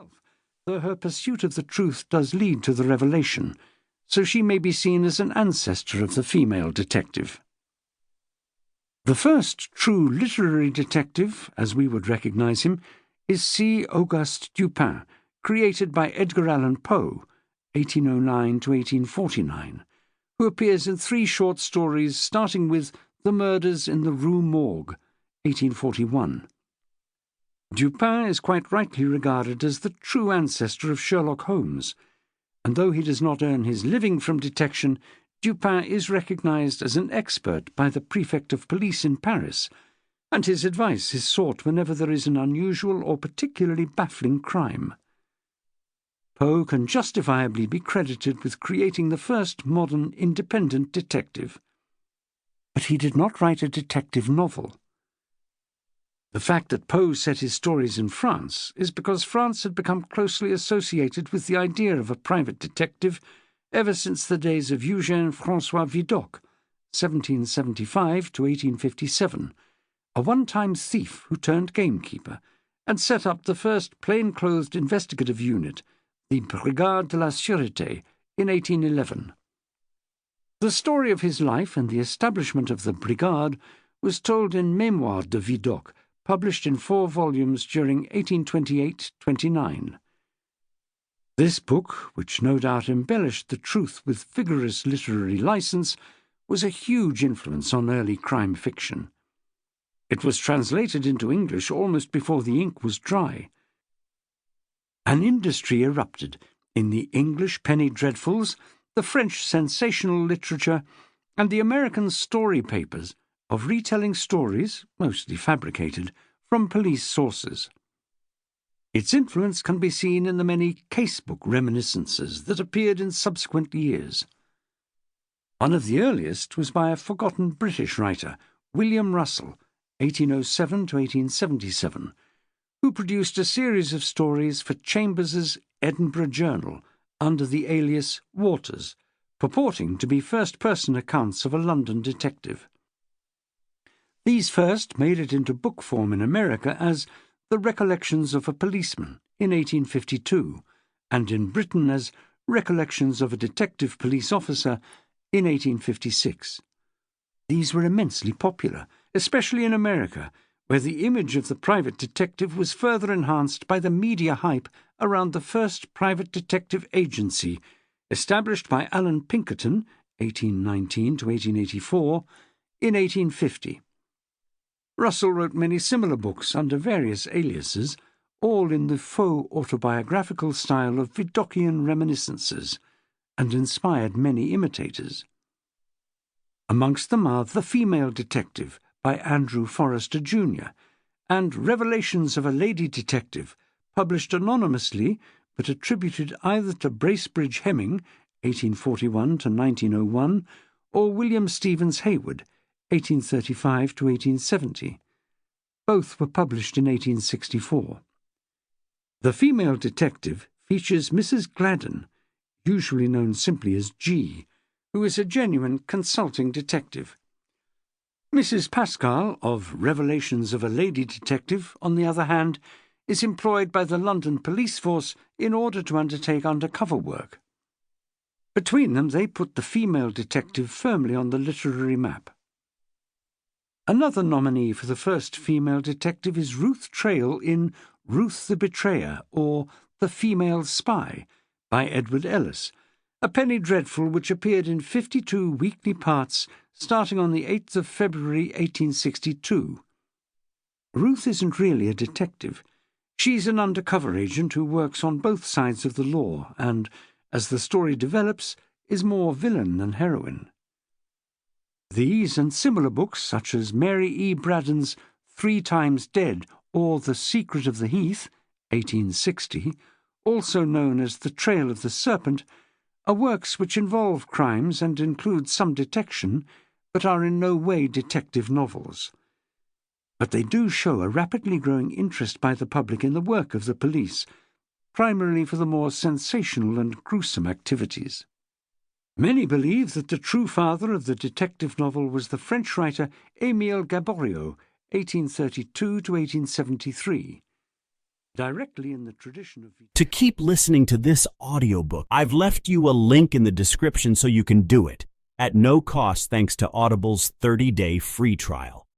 herself, though her pursuit of the truth does lead to the revelation, so she may be seen as an ancestor of the female detective. The first true literary detective, as we would recognize him, is C. Auguste Dupin, created by Edgar Allan Poe, 1809 to 1849, who appears in 3 short stories starting with The Murders in the Rue Morgue, 1841. Dupin is quite rightly regarded as the true ancestor of Sherlock Holmes, and though he does not earn his living from detection, Dupin is recognized as an expert by the prefect of police in Paris, and his advice is sought whenever there is an unusual or particularly baffling crime. Poe can justifiably be credited with creating the first modern independent detective. But he did not write a detective novel. The fact that Poe set his stories in France is because France had become closely associated with the idea of a private detective ever since the days of Eugène François Vidocq, 1775 to 1857, a one-time thief who turned gamekeeper, and set up the first plain-clothed investigative unit, the Brigade de la Sûreté, in 1811. The story of his life and the establishment of the Brigade was told in Mémoires de Vidocq, published in 4 volumes during 1828-29. This book, which no doubt embellished the truth with vigorous literary license, was a huge influence on early crime fiction. It was translated into English almost before the ink was dry. An industry erupted in the English penny dreadfuls, the French sensational literature, and the American story papers of retelling stories, mostly fabricated, from police sources. Its influence can be seen in the many casebook reminiscences that appeared in subsequent years. One of the earliest was by a forgotten British writer, William Russell, 1807 to 1877, who produced a series of stories for Chambers's Edinburgh Journal under the alias Waters, purporting to be first-person accounts of a London detective. These first made it into book form in America as The Recollections of a Policeman in 1852, and in Britain as Recollections of a Detective Police Officer in 1856. These were immensely popular, especially in America, where the image of the private detective was further enhanced by the media hype around the first private detective agency, established by Alan Pinkerton, 1819 to 1884, in 1850. Russell wrote many similar books under various aliases, all in the faux autobiographical style of Vidocqian reminiscences, and inspired many imitators. Amongst them are The Female Detective by Andrew Forrester Jr., and Revelations of a Lady Detective, published anonymously but attributed either to Bracebridge Hemming, 1841 to 1901, or William Stevens Hayward, 1835 to 1870. Both were published in 1864. The Female Detective features Mrs. Gladden, usually known simply as G, who is a genuine consulting detective. Mrs. Pascal, of Revelations of a Lady Detective, on the other hand, is employed by the London police force in order to undertake undercover work. Between them, they put the female detective firmly on the literary map. Another nominee for the first female detective is Ruth Trail in Ruth the Betrayer, or The Female Spy, by Edward Ellis, a penny dreadful which appeared in 52 weekly parts starting on the 8th of February 1862. Ruth isn't really a detective. She's an undercover agent who works on both sides of the law and, as the story develops, is more villain than heroine. These and similar books, such as Mary E. Braddon's 3 Times Dead or The Secret of the Heath, 1860, also known as The Trail of the Serpent, are works which involve crimes and include some detection, but are in no way detective novels. But they do show a rapidly growing interest by the public in the work of the police, primarily for the more sensational and gruesome activities. Many believe that the true father of the detective novel was the French writer Émile Gaboriau, 1832 to 1873. directly in the tradition of... To keep listening to this audiobook, I've left you a link in the description so you can do it, at no cost thanks to Audible's 30-day free trial.